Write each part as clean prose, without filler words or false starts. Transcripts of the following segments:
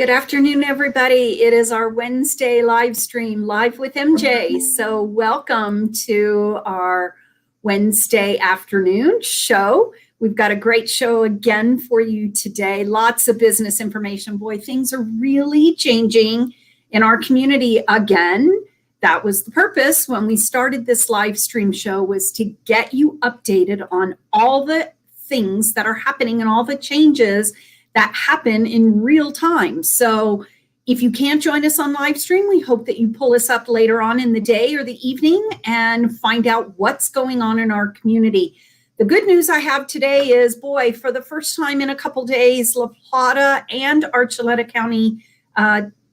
Good afternoon, everybody. It is our Wednesday live stream, Live with MJ. So welcome to our Wednesday afternoon show. We've got a great show again for you today. Lots of business information. Boy, things are really changing in our community again. That was the purpose when we started this live stream show, was to get you updated on all the things that are happening and all the changes that happen in real time. So if you can't join us on live stream, we hope that you pull us up later on in the day or the evening and find out what's going on in our community. The good news I have today is, boy, for the first time in a couple days, La Plata and Archuleta County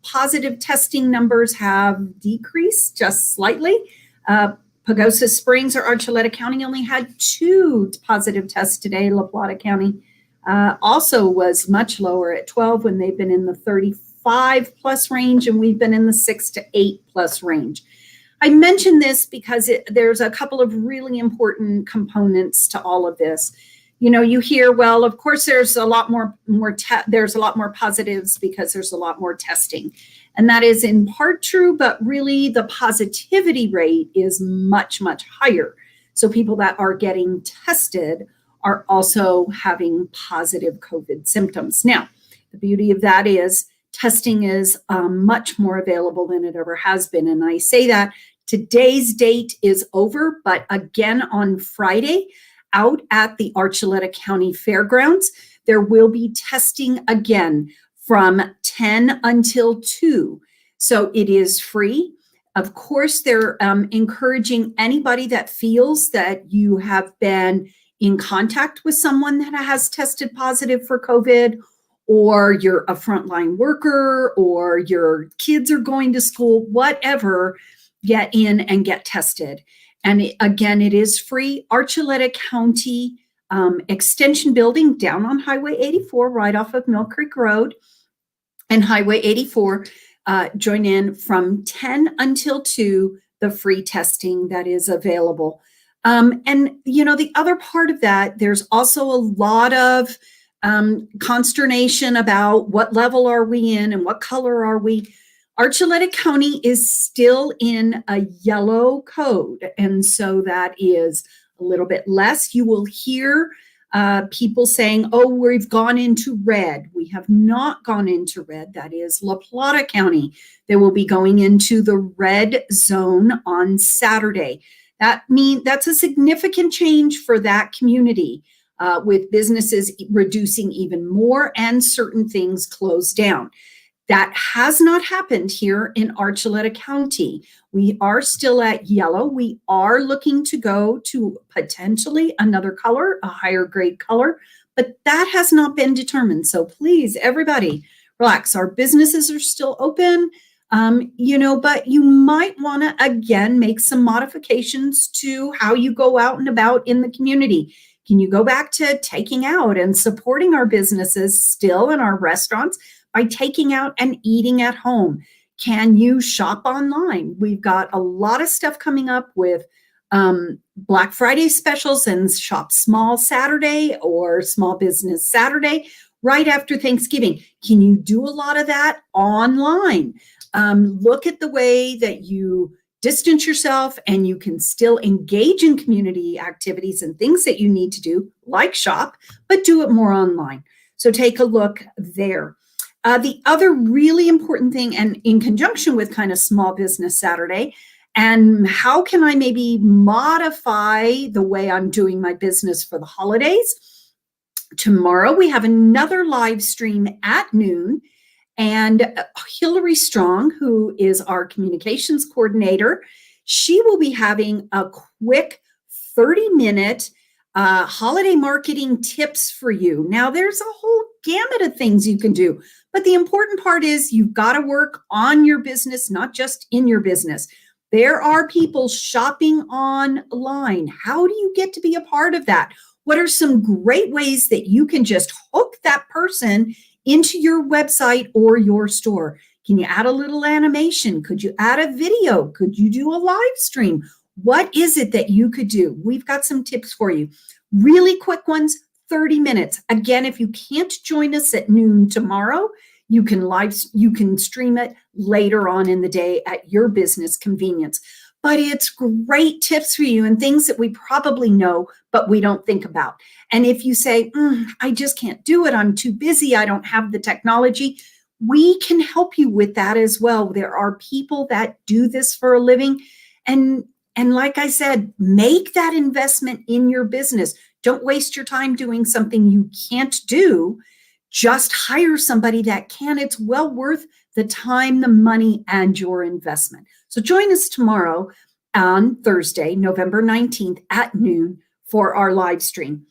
positive testing numbers have decreased just slightly. Pagosa Springs or Archuleta County only had 2 positive tests today. La Plata County also was much lower at 12 when they've been in the 35 plus range, and we've been in the 6 to 8 plus range. I mention this because there's a couple of really important components to all of this. You know, you hear, well, of course, there's a lot more positives because there's a lot more testing. And that is in part true, but really the positivity rate is much, much higher. So people that are getting tested are also having positive COVID symptoms. Now, the beauty of that is testing is much more available than it ever has been. And I say that today's date is over, but again on Friday, out at the Archuleta County Fairgrounds, there will be testing again from 10 until 2. So it is free. Of course, they're encouraging anybody that feels that you have been in contact with someone that has tested positive for COVID, or you're a frontline worker, or your kids are going to school, whatever, get in and get tested. And again, it is free. Archuleta County Extension Building down on Highway 84, right off of Mill Creek Road and Highway 84. Join in from 10 until 2, the free testing that is available. And, you know, the other part of that, there's also a lot of consternation about what level are we in and what color are we. Archuleta County is still in a yellow code, and so that is a little bit less. You will hear people saying, oh, we've gone into red. We have not gone into red. That is La Plata County. They will be going into the red zone on Saturday. That's a significant change for that community, with businesses reducing even more and certain things closed down. That has not happened here in Archuleta County. We are still at yellow. We are looking to go to potentially another color, a higher grade color, but that has not been determined. So please, everybody, relax. Our businesses are still open. But you might want to, again, make some modifications to how you go out and about in the community. Can you go back to taking out and supporting our businesses still in our restaurants by taking out and eating at home? Can you shop online? We've got a lot of stuff coming up with Black Friday specials and Shop Small Saturday or Small Business Saturday right after Thanksgiving. Can you do a lot of that online? Look at the way that you distance yourself and you can still engage in community activities and things that you need to do, like shop, but do it more online. So take a look there. The other really important thing, and in conjunction with kind of Small Business Saturday, and how can I maybe modify the way I'm doing my business for the holidays? Tomorrow we have another live stream at noon. And Hillary Strong, who is our communications coordinator, she will be having a quick 30-minute holiday marketing tips for you. Now, there's a whole gamut of things you can do, but the important part is you've got to work on your business, not just in your business. There are people shopping online. How do you get to be a part of that? What are some great ways that you can just hook that person into your website or your store? Can you add a little animation? Could you add a video? Could you do a live stream? What is it that you could do? We've got some tips for you. Really quick ones, 30 minutes. Again, if you can't join us at noon tomorrow, You can stream it later on in the day at your business convenience. But it's great tips for you and things that we probably know, but we don't think about. And if you say, I just can't do it, I'm too busy, I don't have the technology, we can help you with that as well. There are people that do this for a living. And like I said, make that investment in your business. Don't waste your time doing something you can't do. Just hire somebody that can. It's well worth the time, the money, and your investment. So join us tomorrow on Thursday, November 19th at noon for our live stream.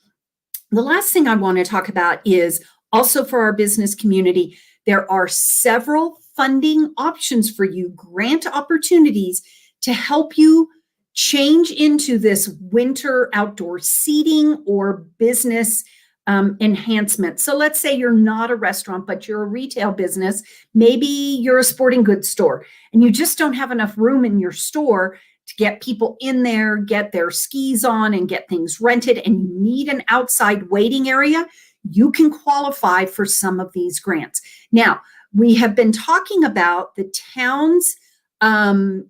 The last thing I want to talk about is also for our business community. There are several funding options for you, grant opportunities to help you change into this winter outdoor seating or business enhancement. So let's say you're not a restaurant, but you're a retail business. Maybe you're a sporting goods store and you just don't have enough room in your store to get people in there, get their skis on and get things rented, and you need an outside waiting area. You can qualify for some of these grants. Now, we have been talking about the towns, the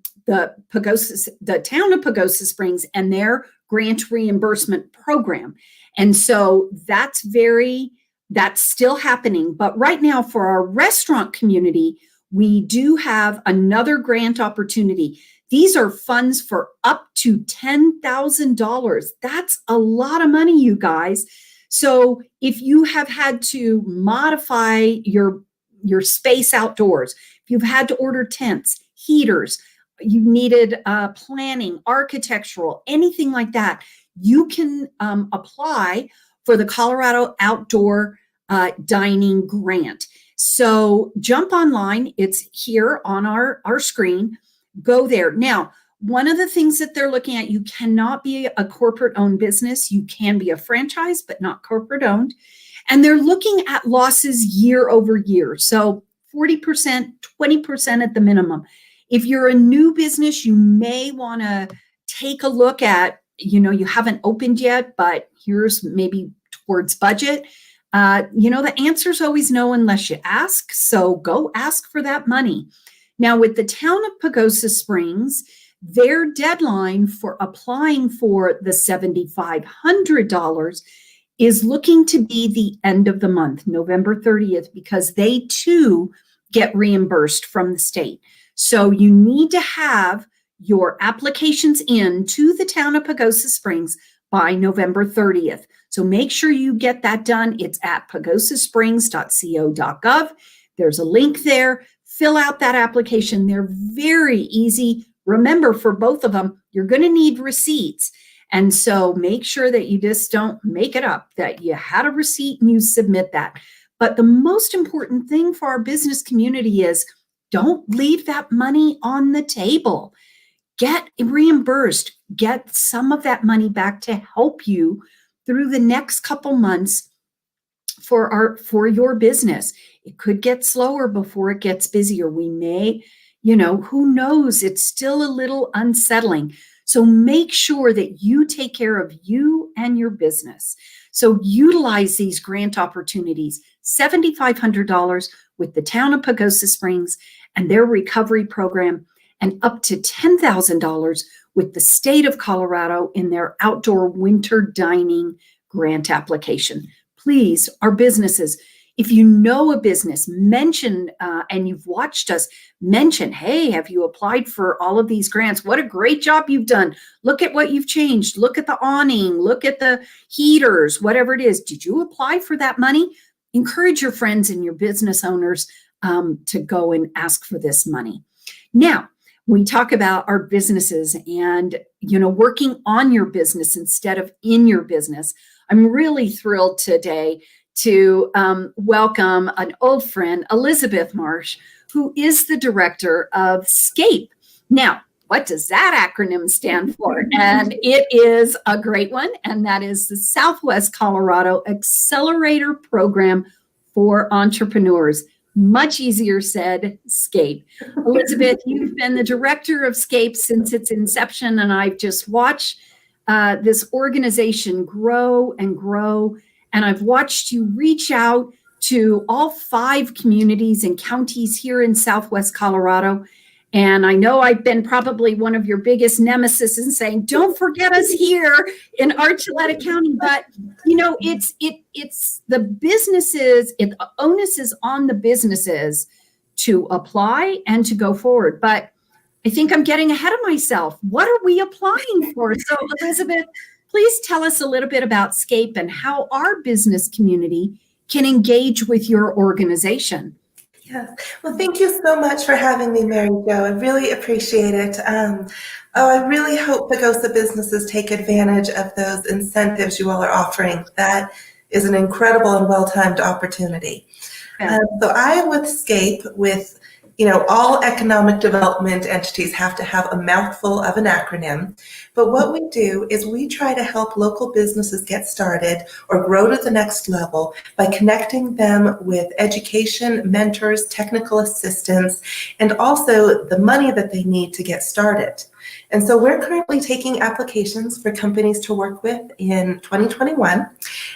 town of Pagosa Springs and their grant reimbursement program. And so that's still happening. But right now for our restaurant community, we do have another grant opportunity. These are funds for up to $10,000. That's a lot of money, you guys. So if you have had to modify your space outdoors, if you've had to order tents, heaters, you needed planning, architectural, anything like that, you can apply for the Colorado Outdoor Dining Grant. So jump online. It's here on our screen. Go there. Now, one of the things that they're looking at, you cannot be a corporate-owned business. You can be a franchise, but not corporate-owned. And they're looking at losses year over year. So 40%, 20% at the minimum. If you're a new business, you may want to take a look at, you haven't opened yet, but here's maybe towards budget. The answer's always no unless you ask. So go ask for that money. Now, with the town of Pagosa Springs, their deadline for applying for the $7,500 is looking to be the end of the month, November 30th, because they too get reimbursed from the state. So you need to have your applications in to the town of Pagosa Springs by November 30th. So make sure you get that done. It's at pagosasprings.co.gov. There's a link there. Fill out that application. They're very easy. Remember, for both of them, you're going to need receipts. And so make sure that you just don't make it up, that you had a receipt and you submit that. But the most important thing for our business community is don't leave that money on the table. Get reimbursed. Get some of that money back to help you through the next couple months for your business. It could get slower before it gets busier. We may, who knows? It's still a little unsettling. So make sure that you take care of you and your business. So utilize these grant opportunities, $7,500 with the town of Pagosa Springs and their recovery program, and up to $10,000 with the state of Colorado in their outdoor winter dining grant application. Please, our businesses, if you know a business, mention, and you've watched us, mention, hey, have you applied for all of these grants? What a great job you've done. Look at what you've changed. Look at the awning. Look at the heaters, whatever it is. Did you apply for that money? Encourage your friends and your business owners to go and ask for this money. Now, we talk about our businesses and, working on your business instead of in your business. I'm really thrilled today to welcome an old friend, Elizabeth Marsh, who is the director of SCAPE. Now, what does that acronym stand for? And it is a great one, and that is the Southwest Colorado Accelerator Program for Entrepreneurs. Much easier said, SCAPE. Elizabeth, you've been the director of SCAPE since its inception, and I've just watched this organization grow and grow. And I've watched you reach out to all 5 communities and counties here in Southwest Colorado. And I know I've been probably one of your biggest nemesis in saying, don't forget us here in Archuleta County. But, you know, it's the businesses, the onus is on the businesses to apply and to go forward. But I think I'm getting ahead of myself. What are we applying for? So, Elizabeth, please tell us a little bit about SCAPE and how our business community can engage with your organization. Yes. Well, thank you so much for having me, Mary Jo. I really appreciate it. I really hope Pagosa businesses take advantage of those incentives you all are offering. That is an incredible and well-timed opportunity. Yeah. So I am with SCAPE. With, you know, all economic development entities have to have a mouthful of an acronym. But what we do is we try to help local businesses get started or grow to the next level by connecting them with education, mentors, technical assistance, and also the money that they need to get started. And so we're currently taking applications for companies to work with in 2021.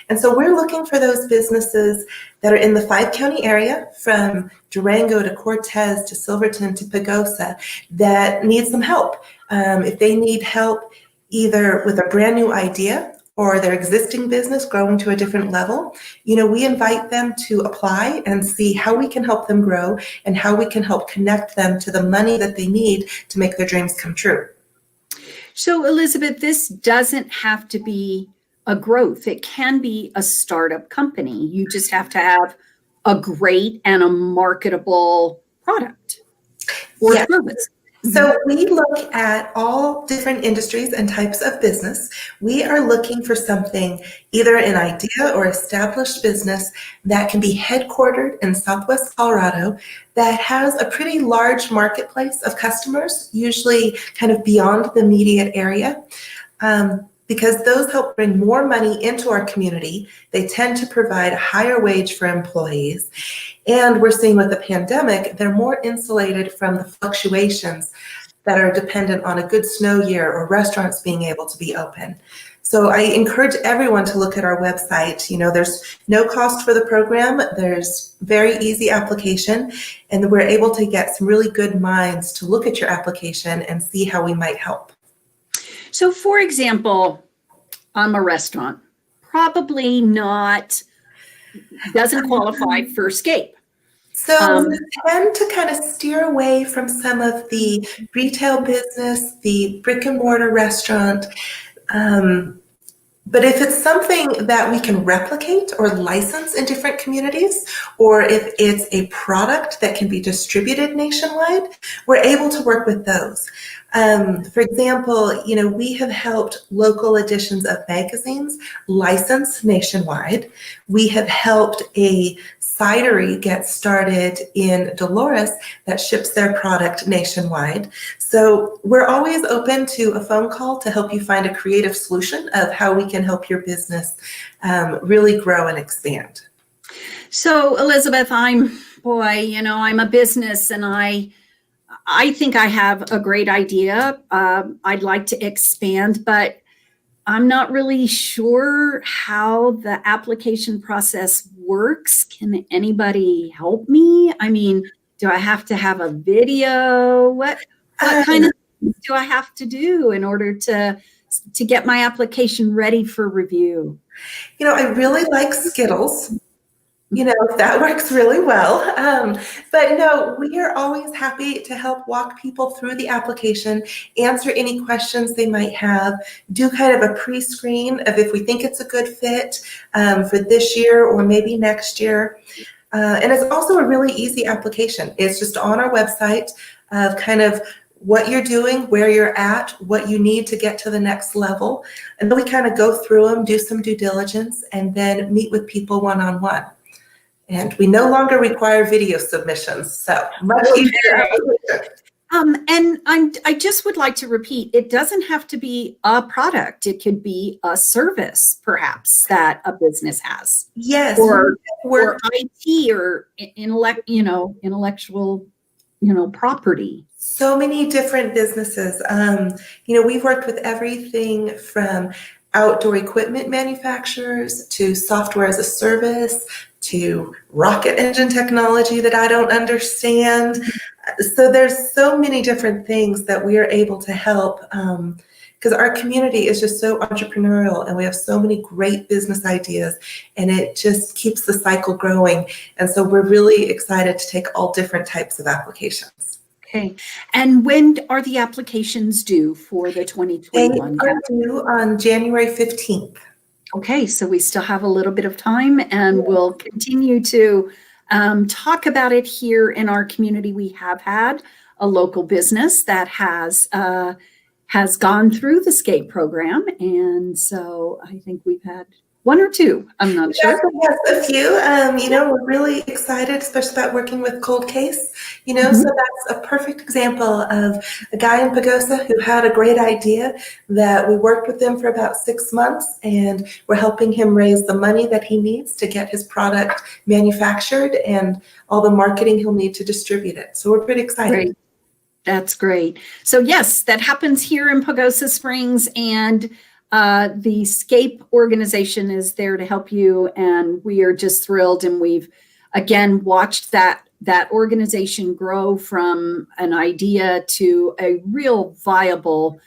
And so we're looking for those businesses that are in the 5-county area, from Durango to Cortez to Silverton to Pagosa, that need some help. If they need help either with a brand new idea or their existing business growing to a different level, you know, we invite them to apply and see how we can help them grow and how we can help connect them to the money that they need to make their dreams come true. So, Elizabeth, this doesn't have to be a growth. It can be a startup company. You just have to have a great and a marketable product or service. So we look at all different industries and types of business. We are looking for something, either an idea or established business that can be headquartered in Southwest Colorado, that has a pretty large marketplace of customers, usually kind of beyond the immediate area. Because those help bring more money into our community. They tend to provide a higher wage for employees. And we're seeing with the pandemic, they're more insulated from the fluctuations that are dependent on a good snow year or restaurants being able to be open. So I encourage everyone to look at our website. You know, there's no cost for the program. There's very easy application, and we're able to get some really good minds to look at your application and see how we might help. So, for example, I'm a restaurant, probably doesn't qualify for SCAPE. So we tend to kind of steer away from some of the retail business, the brick and mortar restaurant. But if it's something that we can replicate or license in different communities, or if it's a product that can be distributed nationwide, we're able to work with those. For example, you know, we have helped local editions of magazines license nationwide. We have helped a cidery get started in Dolores that ships their product nationwide. So we're always open to a phone call to help you find a creative solution of how we can help your business really grow and expand. So, Elizabeth, I'm a business, and I think I have a great idea. I'd like to expand, but I'm not really sure how the application process works. Can anybody help me? I mean, do I have to have a video? What kind of things do I have to do in order to get my application ready for review? You know, I really like Skittles. You know, that works really well. But no, we are always happy to help walk people through the application, answer any questions they might have, do kind of a pre-screen of if we think it's a good fit for this year or maybe next year. And it's also a really easy application. It's just on our website of kind of what you're doing, where you're at, what you need to get to the next level. And then we kind of go through them, do some due diligence, and then meet with people one-on-one. And we no longer require video submissions, so much easier. And I just would like to repeat, it doesn't have to be a product. It could be a service, perhaps, that a business has. Yes. Or IT or intellectual, property. So many different businesses. You know, we've worked with everything from outdoor equipment manufacturers to software as a service to rocket engine technology that I don't understand. So there's so many different things that we are able to help, because our community is just so entrepreneurial and we have so many great business ideas, and it just keeps the cycle growing. And so we're really excited to take all different types of applications. Okay. And when are the applications due for the 2021? They are due on January 15th. Okay, so we still have a little bit of time, and we'll continue to talk about it here in our community. We have had a local business that has gone through the SCAPE program, and so I think we've had one or two. I'm not sure. Yes, a few. We're really excited, especially about working with Cold Case. So that's a perfect example of a guy in Pagosa who had a great idea that we worked with him for about 6 months, and we're helping him raise the money that he needs to get his product manufactured and all the marketing he'll need to distribute it. So we're pretty excited. Great. That's great. So yes, that happens here in Pagosa Springs, and the SCAPE organization is there to help you, and we are just thrilled. And we've again watched that organization grow from an idea to a real viable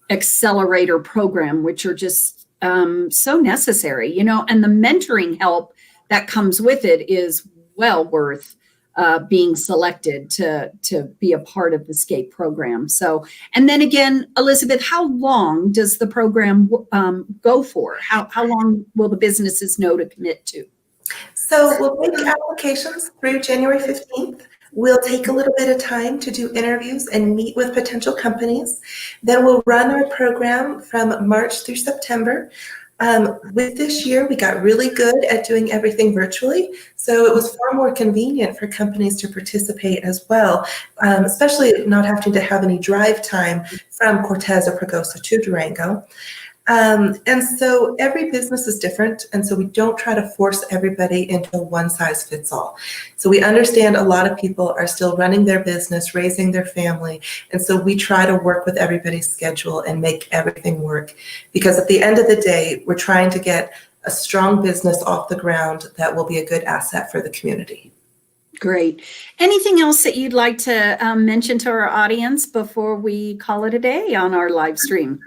accelerator program, which are just so necessary, and the mentoring help that comes with it is well worth being selected to be a part of the SCAPE program. So, and then again, Elizabeth, how long does the program go for? How long will the businesses know to commit to? So we'll take applications through January 15th. We'll take a little bit of time to do interviews and meet with potential companies. Then we'll run our program from March through September. With this year, we got really good at doing everything virtually, so it was far more convenient for companies to participate as well, especially not having to have any drive time from Cortez or Pagosa to Durango. And so every business is different, and so we don't try to force everybody into a one-size-fits-all. So we understand a lot of people are still running their business, raising their family, and so we try to work with everybody's schedule and make everything work. Because at the end of the day, we're trying to get a strong business off the ground that will be a good asset for the community. Great. Anything else that you'd like to mention to our audience before we call it a day on our live stream?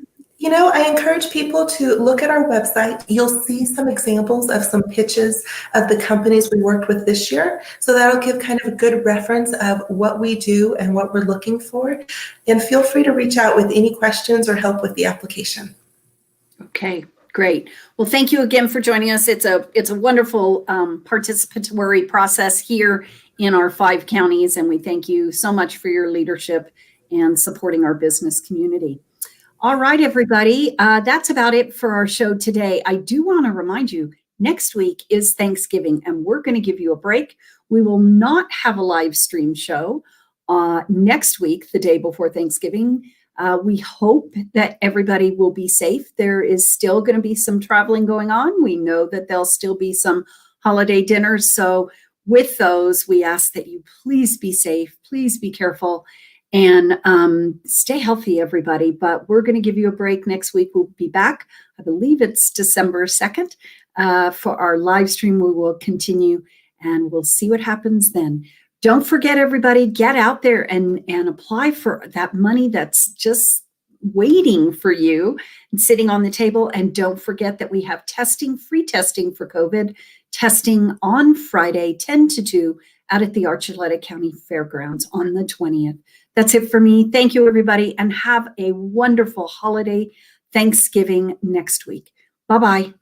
I encourage people to look at our website. You'll see some examples of some pitches of the companies we worked with this year. So that'll give kind of a good reference of what we do and what we're looking for. And feel free to reach out with any questions or help with the application. Okay, great. Well, thank you again for joining us. It's a wonderful participatory process here in our 5 counties, and we thank you so much for your leadership and supporting our business community. All right, everybody, that's about it for our show today. I do want to remind you, next week is Thanksgiving, and we're going to give you a break. We will not have a live stream show next week, the day before Thanksgiving. We hope that everybody will be safe. There is still going to be some traveling going on. We know that there'll still be some holiday dinners. So with those, we ask that you please be safe, please be careful, and stay healthy, everybody. But we're going to give you a break next week. We'll be back. I believe it's December 2nd for our live stream. We will continue, and we'll see what happens then. Don't forget, everybody, get out there and apply for that money that's just waiting for you and sitting on the table. And don't forget that we have testing, free testing for COVID, testing on Friday, 10 to 2 out at the Archuleta County Fairgrounds on the 20th. That's it for me. Thank you, everybody, and have a wonderful holiday Thanksgiving next week. Bye-bye.